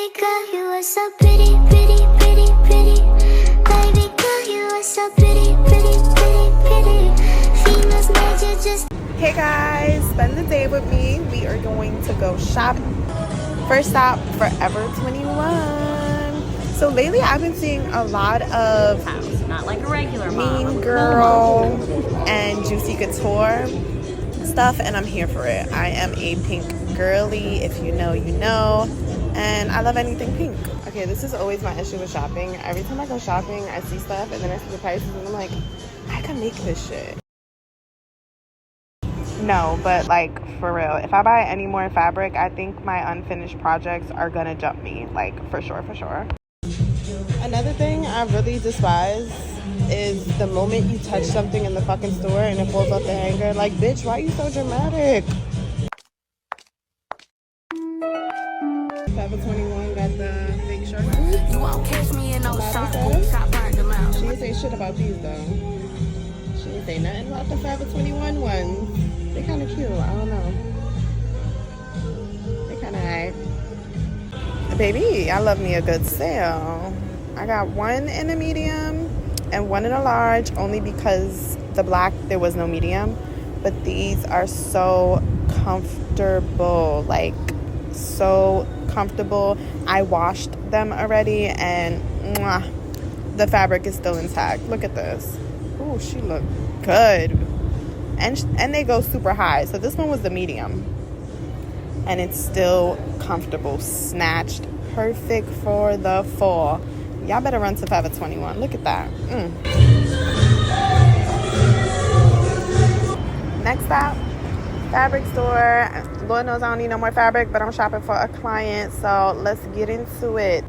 Baby girl, you are so pretty, pretty, pretty, pretty. Baby girl, you are so pretty, pretty, pretty, pretty. Females made you just. Hey guys, spend the day with me. We are going to go shopping. First stop, Forever 21. So lately I've been seeing a lot of Not like a regular Mean Girl and Juicy Couture stuff, and I'm here for it. I am a pink girly. If you know, you know. And I love anything pink. Okay, this is always my issue with shopping. Every time I go shopping, I see stuff and then I see the prices and I'm like, I can make this shit. No, but like for real, if I buy any more fabric, I think my unfinished projects are gonna jump me, like for sure, for sure. Another thing I really despise is the moment you touch something in the fucking store and it falls off the hanger. Like, bitch, why are you so dramatic? Forever 21 got the fake shirt. You won't catch me in no shot. Shot burn them out. She didn't say shit about these though. She didn't say nothing about the Forever 21 ones. They kind of cute. I don't know. They kind of high. Baby, I love me a good sale. I got one in a medium and one in a large, only because the black there was no medium. But these are so comfortable, like so comfortable. I washed them already and mwah, the fabric is still intact. Look at this. Oh, she looked good. And they go super high. So this one was the medium. And it's still comfortable, snatched, perfect for the fall. Y'all better run to Forever 21. Look at that. Next stop, fabric store. Lord knows I don't need no more fabric, but I'm shopping for a client, so let's get into it.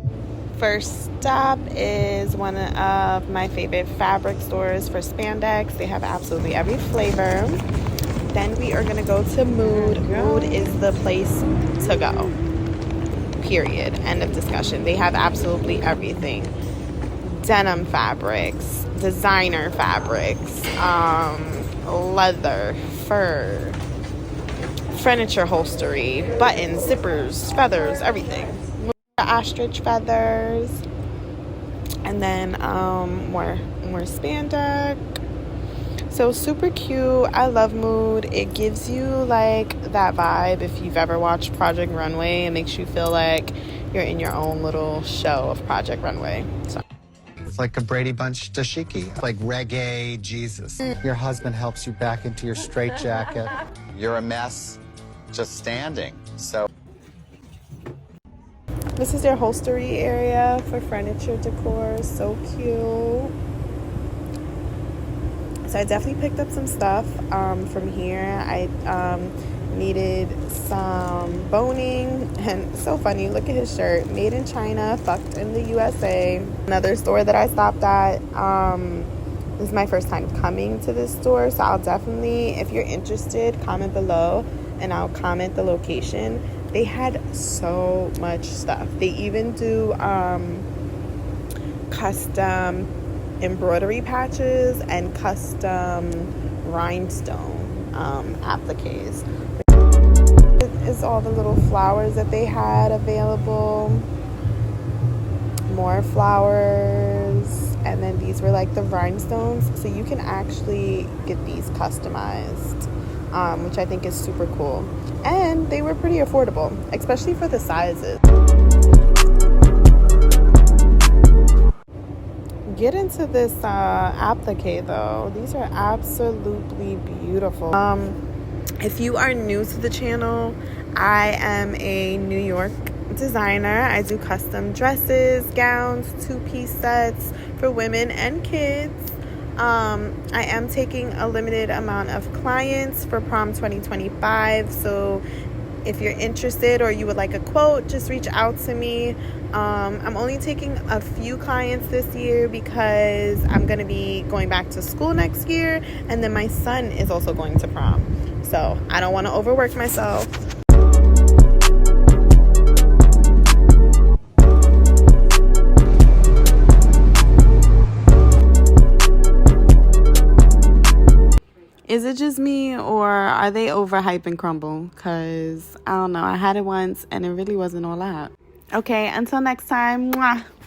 First stop is one of my favorite fabric stores for spandex. They have absolutely every flavor. Then we are gonna go to Mood. Mood is the place to go. Period. End of discussion. They have absolutely everything. Denim fabrics, designer fabrics, leather, fur, furniture upholstery, buttons, zippers, feathers, everything. Ostrich feathers, and then more spandex. So super cute. I love Mood. It gives you like that vibe. If you've ever watched Project Runway, it makes you feel like you're in your own little show of Project Runway. So it's like a Brady Bunch dashiki, like reggae Jesus. Your husband helps you back into your straitjacket. You're a mess just standing. So this is their upholstery area for furniture decor. So cute. So I definitely picked up some stuff from here. I needed some boning, and so funny, look at his shirt, made in China, fucked in the USA. Another store that I stopped at, this is my first time coming to this store, so I'll definitely, if you're interested, comment below and I'll comment the location. They had so much stuff. They even do custom embroidery patches and custom rhinestone appliques. It's all the little flowers that they had available, more flowers, and then these were like the rhinestones, so you can actually get these customized, which I think is super cool, and they were pretty affordable, especially for the sizes. Get into this applique though. These are absolutely beautiful. If you are new to the channel, I am a New York designer. I do custom dresses, gowns, two-piece sets for women and kids. I am taking a limited amount of clients for Prom 2025, so if you're interested or you would like a quote, just reach out to me. I'm only taking a few clients this year because I'm going to be going back to school next year, and then my son is also going to prom. So I don't want to overwork myself. Is it just me, or are they overhyping crumble? Because I don't know, I had it once and it really wasn't all that. Okay, until next time. Mwah.